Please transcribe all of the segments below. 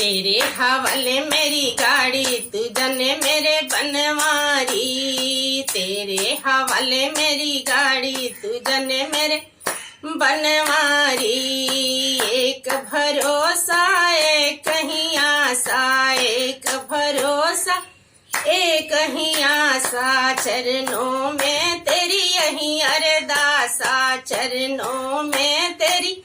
तेरे हवाले मेरी गाड़ी तू जाने मेरे बनवारी। तेरे हवाले मेरी गाड़ी तू जाने मेरे बनवारी। एक भरोसा एक ही आशा, एक भरोसा एक ही आशा, चरणों में तेरी यही अरदासा, चरणों में तेरी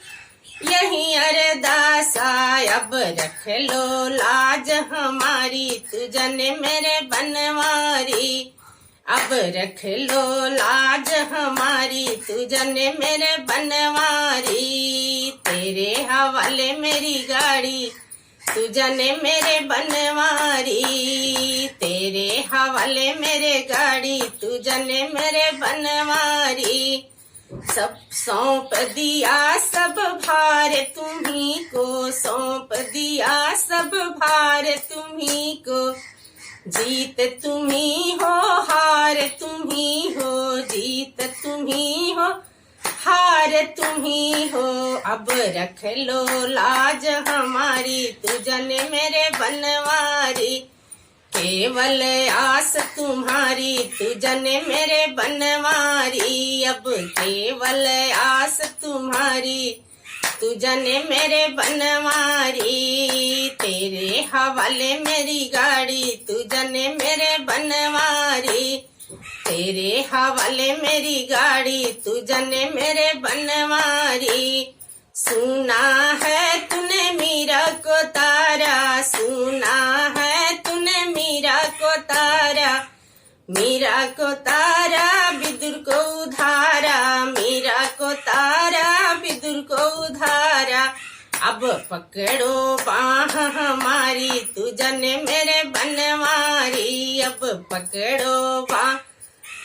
यही अरदासा। अब रख लो लाज हमारी तू जाने मेरे बनवारी। अब रख लो लाज हमारी तू जाने मेरे बनवारी। तेरे हवाले मेरी गाड़ी तू जाने मेरे बनवारी। तेरे हवाले मेरे गाड़ी तू जाने मेरे बनवारी। सब सौंप दिया सब भार तुम्ही को, सौंप दिया सब भार तुम्ही को। जीत तुम्ही हो हार तुम्ही हो, जीत तुम्ही हो हार तुम्ही हो। अब रख लो लाज हमारी तू जाने मेरे बनवारी। केवल आस तुम्हारी तू जाने मेरे बनवारी। अब केवल आस तुम्हारी तू जाने मेरे बनवारी। तेरे हवाले मेरी गाड़ी तू जाने मेरे बनवारी। तेरे हवाले मेरी गाड़ी तू जाने मेरे बनवारी। सुना है तूने मीरा को तारा, सुना है तूने मीरा को तारा। मीरा को तारा विदुर को उधारा, मीरा को तारा विदुर को उधारा। अब पकड़ो बाह हमारी तू जाने मेरे बनवारी। अब पकड़ो बाह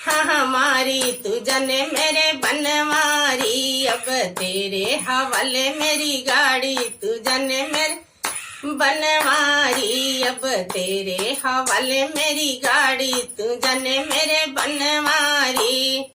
हमारी तू जाने मेरे बनवारी। अब तेरे हवाले मेरी गाड़ी तू जाने मेरे बनवारी। अब तेरे हवाले मेरी गाड़ी तू जाने मेरे बनवारी।